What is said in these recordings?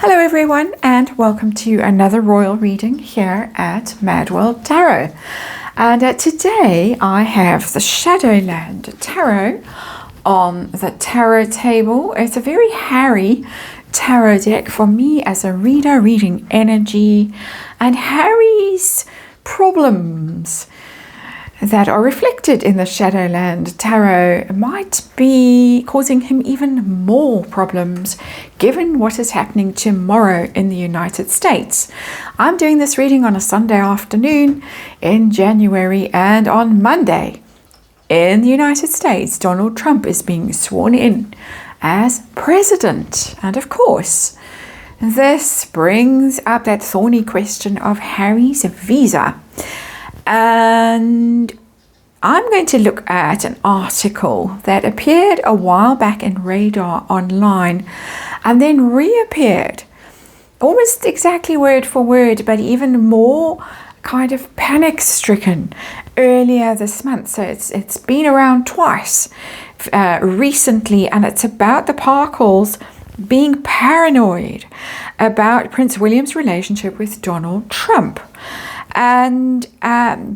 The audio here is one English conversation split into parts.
Hello everyone, and welcome to another royal reading here at MadWorldTarot. And today I have the Shadowland Tarot on the tarot table. It's a very hairy tarot deck for me as a reader, reading energy and Harry's problems that are reflected in the Shadowland Tarot might be causing him even more problems given what is happening tomorrow in the United States. I'm doing this reading on a Sunday afternoon in January, and on Monday in the United States, Donald Trump is being sworn in as president. And of course, this brings up that thorny question of Harry's visa. And I'm going to look at an article that appeared a while back in Radar Online and then reappeared almost exactly word for word, but even more kind of panic-stricken earlier this month. So it's been around twice recently, and it's about the Parkles being paranoid about Prince William's relationship with Donald Trump. And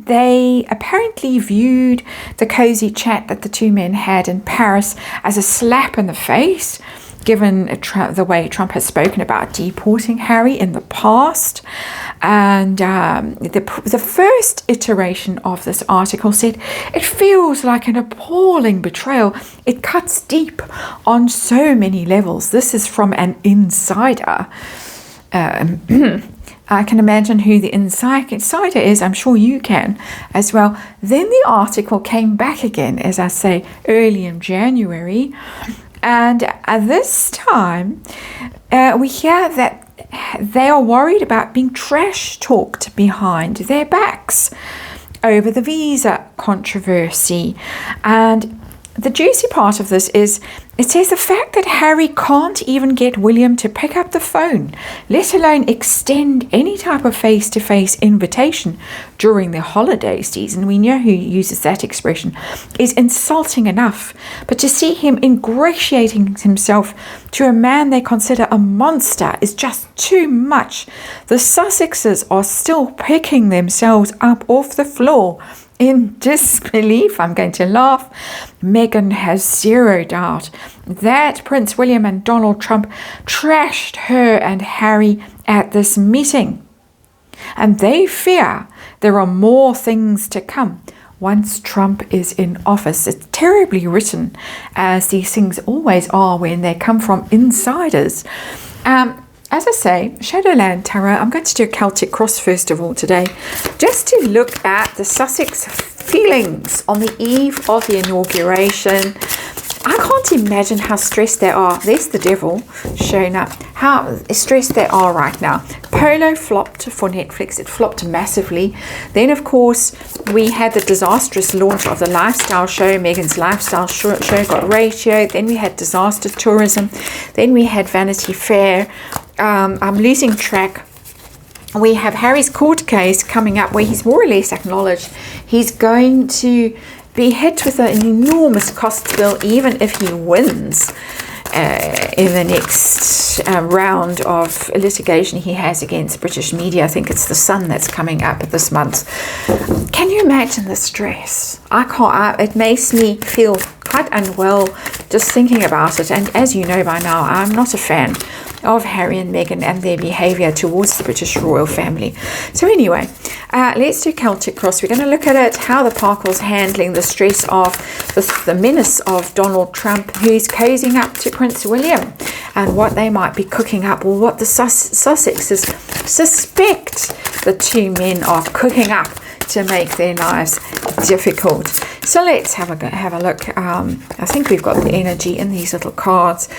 they apparently viewed the cozy chat that the two men had in Paris as a slap in the face, given the way Trump has spoken about deporting Harry in the past. And the first iteration of this article said, "It feels like an appalling betrayal. It cuts deep on so many levels." This is from an insider. I can imagine who the insider is. I'm sure you can as well. Then the article came back again, as I say, early in January. And this time we hear that they are worried about being trash talked behind their backs over the visa controversy. And the juicy part of this is, it says the fact that Harry can't even get William to pick up the phone, let alone extend any type of face-to-face invitation during the holiday season, we know who uses that expression, is insulting enough. But to see him ingratiating himself to a man they consider a monster is just too much. The Sussexes are still picking themselves up off the floor in disbelief. I'm going to laugh. Meghan has zero doubt that Prince William and Donald Trump trashed her and Harry at this meeting. And they fear there are more things to come once Trump is in office. It's terribly written, as these things always are when they come from insiders. As I say, Shadowland Tarot, I'm going to do a Celtic cross first of all today, just to look at the Sussex feelings on the eve of the inauguration. I can't imagine how stressed they are. There's the devil showing up. How stressed they are right now. Polo flopped for Netflix. It flopped massively. Then, of course, we had the disastrous launch of the lifestyle show. Meghan's lifestyle show got ratioed. Then we had disaster tourism. Then we had Vanity Fair. I'm losing track. We have Harry's court case coming up, where he's more or less acknowledged he's going to be hit with an enormous cost bill, even if he wins in the next round of litigation he has against British media. I think it's The Sun that's coming up this month. Can you imagine the stress? I can't. It makes me feel quite unwell just thinking about it. And as you know by now, I'm not a fan of Harry and Meghan and their behaviour towards the British royal family. So anyway, let's do Celtic Cross. We're going to look at it, how the Parkles handling the stress of the menace of Donald Trump, who's cozying up to Prince William, and what they might be cooking up, or what the Sussexes suspect the two men are cooking up to make their lives difficult. So let's have a look. I think we've got the energy in these little cards.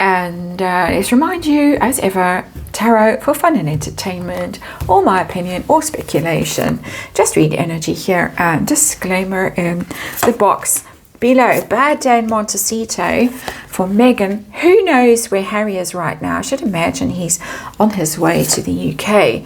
And let's remind you, as ever, tarot for fun and entertainment, or my opinion or speculation. Just read energy here, and disclaimer in the box below. Bad day in Montecito for Meghan. Who knows where Harry is right now? I should imagine he's on his way to the UK.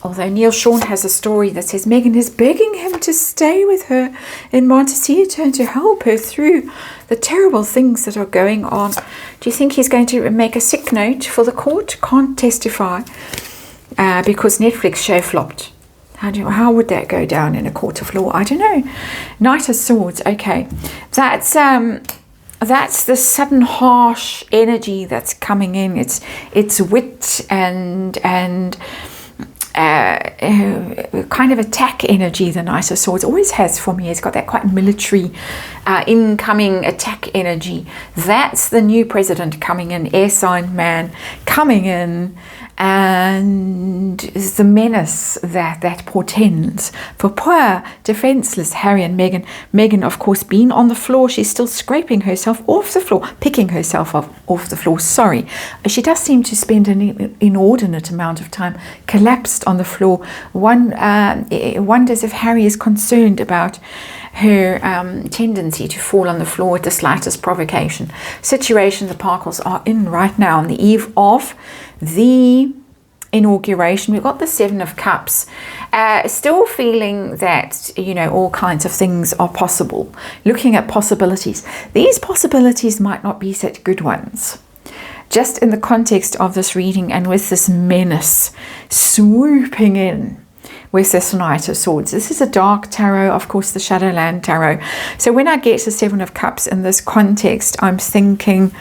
Although Neil Sean has a story that says Meghan is begging him to stay with her in Montecito and to help her through the terrible things that are going on. Do you think he's going to make a sick note for the court? Can't testify because Netflix show flopped. How would that go down in a court of law? I don't know. Knight of Swords. Okay, that's the sudden harsh energy that's coming in. It's wit and kind of attack energy. The Knight of Swords always has for me. It's got that quite military incoming attack energy. That's the new president coming in, air sign man coming in, and the menace that portends for poor defenseless Harry and Meghan. Meghan, of course, being on the floor, she's still scraping herself off the floor, picking herself off the floor. Sorry, she does seem to spend an inordinate amount of time collapsed on the floor. One wonders if Harry is concerned about her tendency to fall on the floor at the slightest provocation. Situation the Parkles are in right now on the eve of the inauguration. We've got the Seven of Cups, still feeling that, you know, all kinds of things are possible, looking at possibilities. These possibilities might not be such good ones. Just in the context of this reading and with this menace swooping in with this Knight of Swords. This is a dark tarot, of course, the Shadowland tarot. So when I get to Seven of Cups in this context, I'm thinking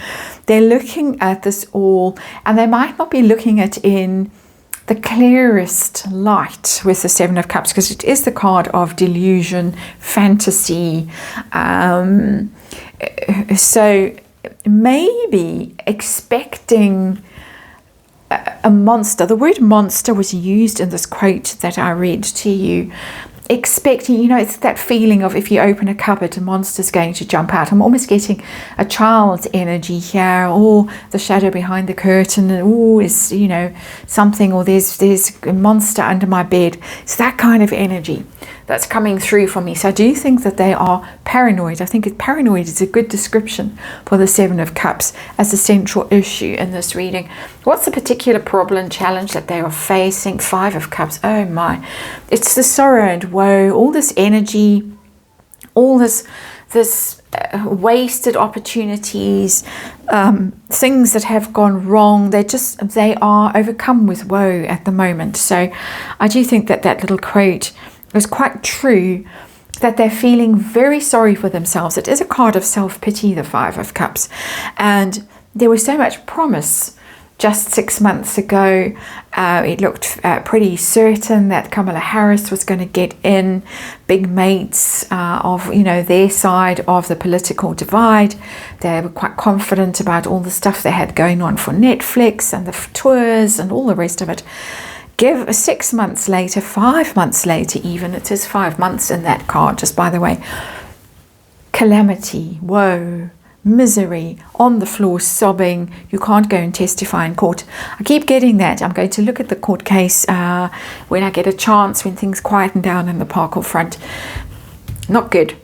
they're looking at this all, and they might not be looking at it in the clearest light with the Seven of Cups, because it is the card of delusion, fantasy. So maybe expecting a monster. The word monster was used in this quote that I read to you. Expecting, you know, it's that feeling of if you open a cupboard, a monster's going to jump out. I'm almost getting a child's energy here, or the shadow behind the curtain, or is, you know, something, or there's a monster under my bed. It's that kind of energy that's coming through for me. So I do think that they are paranoid. I think paranoid is a good description for the Seven of Cups as a central issue in this reading. What's the particular problem, challenge that they are facing? Five of Cups. Oh my. It's the sorrow and woe, all this energy, all this wasted opportunities, things that have gone wrong. They are overcome with woe at the moment. So I do think that little quote is quite true, that they're feeling very sorry for themselves. It is a card of self-pity, the Five of Cups, and there was so much promise just 6 months ago. It looked pretty certain that Kamala Harris was going to get in. Big mates of, you know, their side of the political divide. They were quite confident about all the stuff they had going on for Netflix and the tours and all the rest of it. Give 6 months later, 5 months later even, it is 5 months in that card, just by the way, calamity, woe, misery, on the floor sobbing. You can't go and testify in court. I keep getting that. I'm going to look at the court case when I get a chance, when things quieten down in the Parkle front. Not good.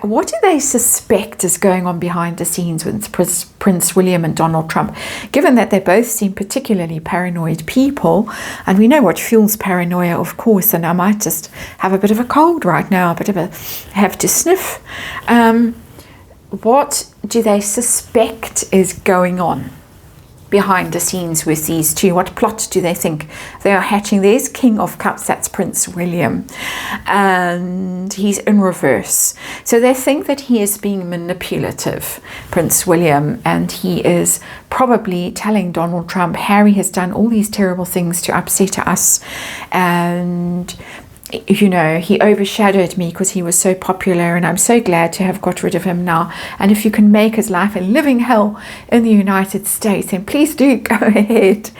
What do they suspect is going on behind the scenes with Prince William and Donald Trump, given that they both seem particularly paranoid people, and we know what fuels paranoia, of course, and I might just have a bit of a cold right now, have to sniff. What do they suspect is going on behind the scenes with these two? What plot do they think they are hatching? There's King of Cups, that's Prince William, and he's in reverse. So they think that he is being manipulative, Prince William, and he is probably telling Donald Trump, Harry has done all these terrible things to upset us, and you know, he overshadowed me because he was so popular, and I'm so glad to have got rid of him now. And if you can make his life a living hell in the United States, then please do go ahead.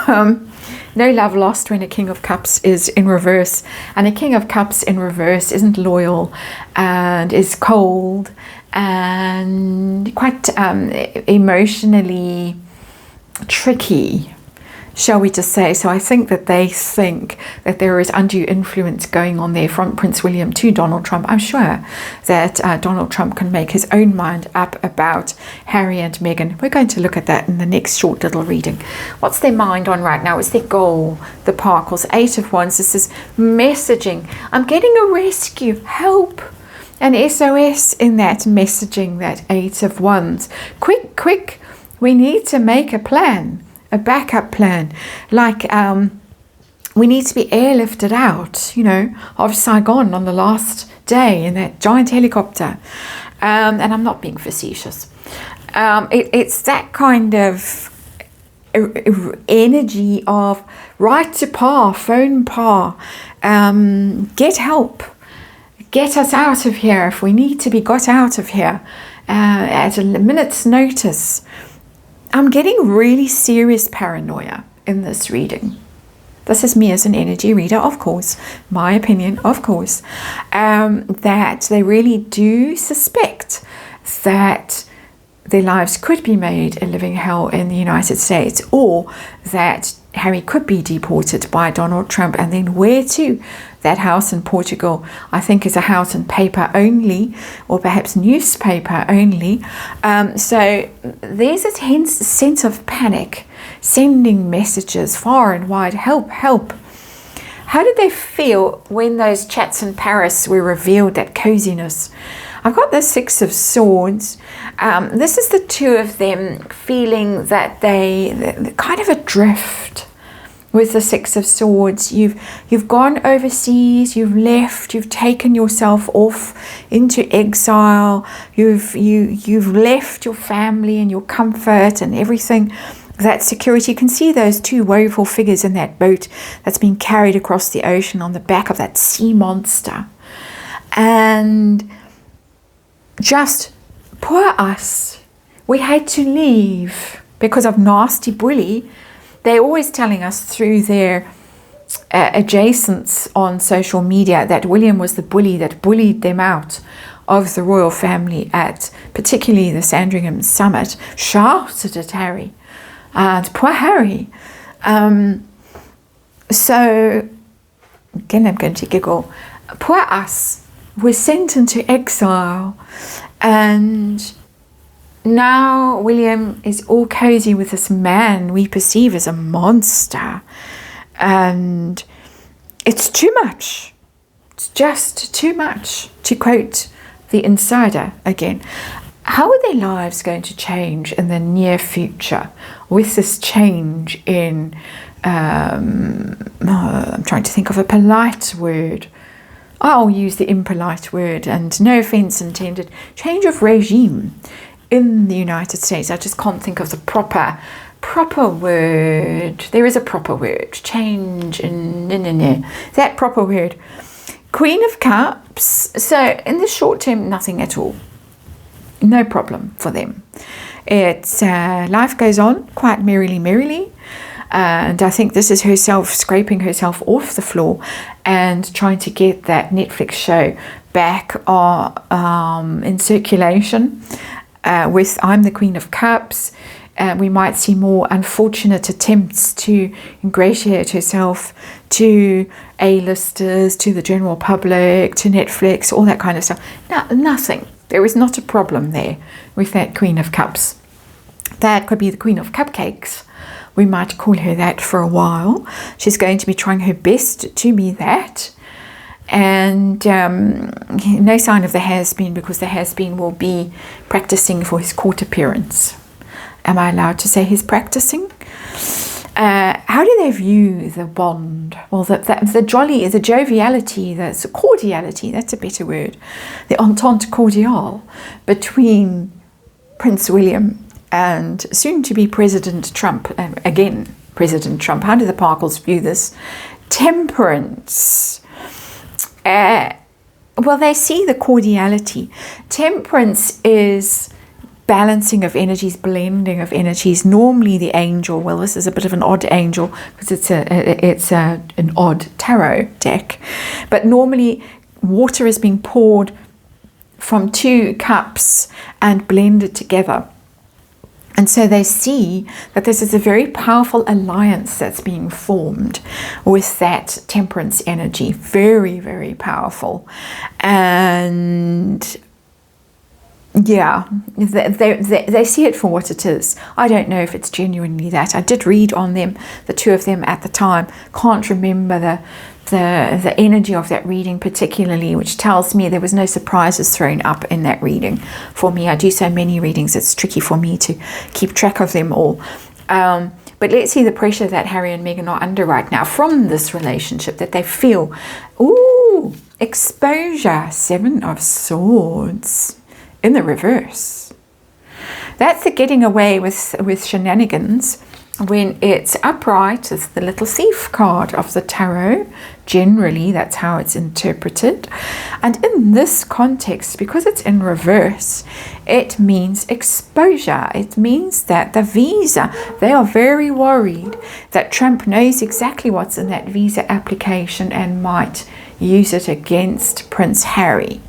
No love lost when a King of Cups is in reverse. And a King of Cups in reverse isn't loyal and is cold and quite emotionally tricky. shall we just say. So I think that they think that there is undue influence going on there from Prince William to Donald Trump. I'm sure that Donald Trump can make his own mind up about Harry and Meghan. We're going to look at that in the next short little reading. What's their mind on right now? What's their goal? The Parkles, 8 of Wands. This is messaging. I'm getting a rescue, help, an SOS in that messaging, that 8 of Wands. Quick, we need to make a plan. A backup plan, like we need to be airlifted out, of Saigon on the last day in that giant helicopter. And I'm not being facetious. It's that kind of energy of write to Pa, phone Pa, get help, get us out of here if we need to be got out of here at a minute's notice. I'm getting really serious paranoia in this reading. This is me as an energy reader, of course, my opinion, of course, that they really do suspect that their lives could be made a living hell in the United States, or that Harry could be deported by Donald Trump. And then where to? That house in Portugal, I think, is a house and paper only, or perhaps newspaper only. So there's a tense sense of panic, sending messages far and wide, help, help. How did they feel when those chats in Paris were revealed, that coziness? I've got the 6 of Swords. This is the 2 of them feeling that they're kind of adrift with the 6 of Swords. You've gone overseas, you've left, you've taken yourself off into exile, you've left your family and your comfort and everything, that security. You can see those 2 woeful figures in that boat that's been carried across the ocean on the back of that sea monster. And just poor us, we had to leave because of nasty bully. They're always telling us through their adjacents on social media that William was the bully that bullied them out of the royal family at particularly the Sandringham summit, shouted at Harry. And poor Harry. So, again, I'm going to giggle. Poor us. We're sent into exile. And now William is all cozy with this man we perceive as a monster. And it's too much. It's just too much, to quote the Insider again. How are their lives going to change in the near future with this change in, I'm trying to think of a polite word. I'll use the impolite word, and no offense intended. Change of regime in the United States. I just can't think of the proper word. There is a proper word. Change in that proper word. Queen of Cups. So in the short term, nothing at all. No problem for them. It's life goes on quite merrily. And I think this is herself scraping herself off the floor and trying to get that Netflix show back in circulation with I'm the Queen of Cups. We might see more unfortunate attempts to ingratiate herself to A-listers, to the general public, to Netflix, all that kind of stuff. No, nothing. There is not a problem there with that Queen of Cups. That could be the Queen of Cupcakes. We might call her that for a while. She's going to be trying her best to be that. And no sign of the has-been, because the has-been will be practicing for his court appearance. Am I allowed to say he's practicing? How do they view the bond? Well, the jolly, the joviality, the cordiality, that's a better word, the entente cordiale between Prince William and soon-to-be President Trump. Again, President Trump. How do the Parkles view this? Temperance. Well, they see the cordiality. Temperance is balancing of energies, blending of energies. Normally the angel, well, this is a bit of an odd angel because it's an odd tarot deck, but normally water is being poured from 2 cups and blended together. And so they see that this is a very powerful alliance that's being formed with that temperance energy. Very, very powerful. And yeah, they see it for what it is. I don't know if it's genuinely that. I did read on them, the two of them at the time. Can't remember the energy of that reading particularly, which tells me there was no surprises thrown up in that reading for me. I do so many readings, it's tricky for me to keep track of them all. But let's see the pressure that Harry and Meghan are under right now from this relationship, that they feel. Ooh, exposure, 7 of Swords. In the reverse. That's the getting away with shenanigans. When it's upright, it's the little thief card of the tarot. Generally, that's how it's interpreted. And in this context, because it's in reverse, it means exposure. It means that the visa, they are very worried that Trump knows exactly what's in that visa application and might use it against Prince Harry.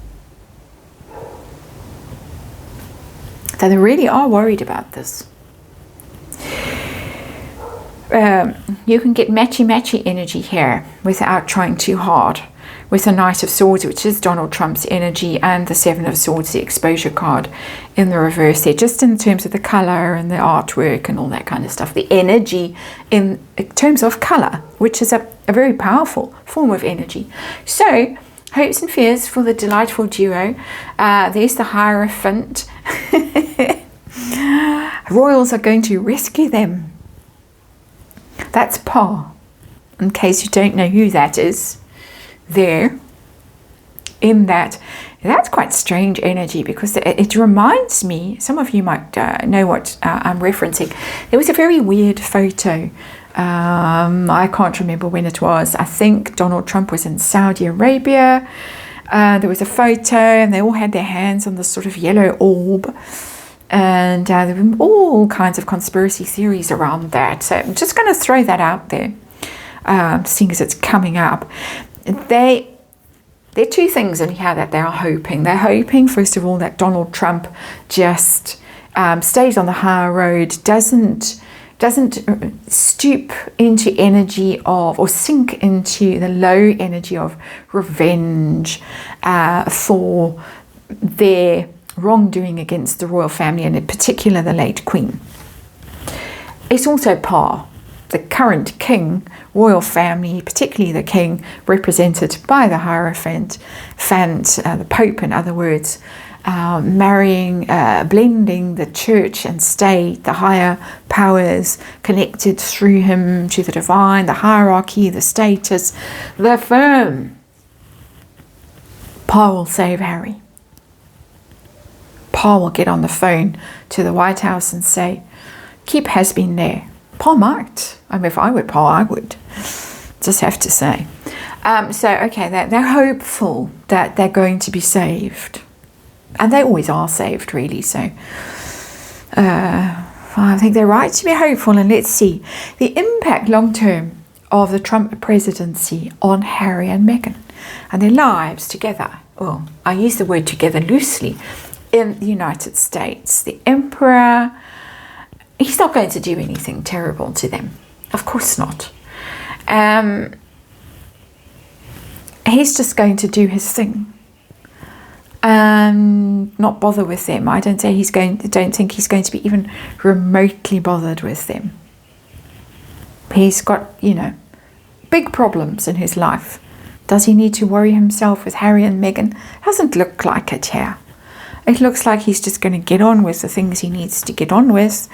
So they really are worried about this. You can get matchy energy here without trying too hard with the Knight of Swords, which is Donald Trump's energy, and the 7 of Swords, the exposure card in the reverse there, just in terms of the color and the artwork and all that kind of stuff. The energy in terms of color, which is a very powerful form of energy. So hopes and fears for the delightful duo. There's the Hierophant. Royals are going to rescue them. That's Pa, in case you don't know who that is. There, in that, that's quite strange energy, because it reminds me, some of you might know what I'm referencing. There was a very weird photo. I can't remember when it was. I think Donald Trump was in Saudi Arabia. There was a photo and they all had their hands on this sort of yellow orb. And there were all kinds of conspiracy theories around that. So I'm just going to throw that out there, seeing as it's coming up. There are two things in here that they are hoping. They're hoping, first of all, that Donald Trump just stays on the high road, doesn't stoop into energy of, or sink into the low energy of revenge for their wrongdoing against the royal family, and in particular the late Queen. It's also Pa, the current king, royal family, particularly the king, represented by the Hierophant, the Pope, in other words, marrying, blending the church and state, the higher powers connected through him to the divine, the hierarchy, the status, the firm. Pa will save Harry. Pa will get on the phone to the White House and say, keep has-been there. Pa might. I mean, if I were Pa, I would. Just have to say. Okay, they're hopeful that they're going to be saved. And they always are saved, really. So I think they're right to be hopeful. And let's see the impact long-term of the Trump presidency on Harry and Meghan and their lives together. Well, I use the word together loosely. In the United States, the Emperor, he's not going to do anything terrible to them. Of course not. He's just going to do his thing and not bother with them. I don't think he's going to be even remotely bothered with them. He's got, big problems in his life. Does he need to worry himself with Harry and Meghan? Doesn't look like it here. It looks like he's just going to get on with the things he needs to get on with.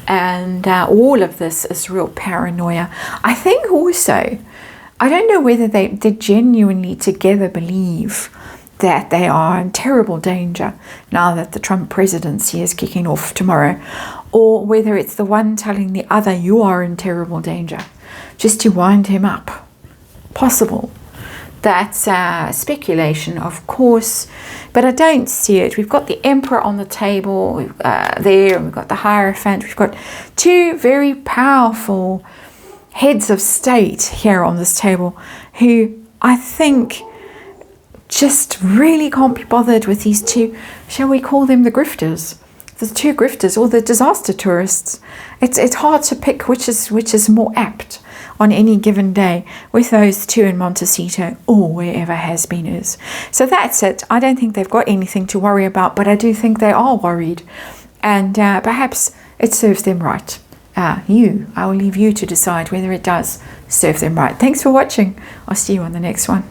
And all of this is real paranoia. I think also, I don't know whether they genuinely together believe that they are in terrible danger now that the Trump presidency is kicking off tomorrow, or whether it's the one telling the other, you are in terrible danger, just to wind him up. Possible. That's speculation, of course, but I don't see it. We've got the Emperor on the table there, and we've got the Hierophant. We've got two very powerful heads of state here on this table who I think just really can't be bothered with these two, shall we call them the grifters, the two grifters or the disaster tourists. It's hard to pick which is more apt on any given day with those two in Montecito or wherever has been is. So that's it. I don't think they've got anything to worry about, but I do think they are worried, and perhaps it serves them right. I will leave you to decide whether it does serve them right. Thanks for watching. I'll see you on the next one.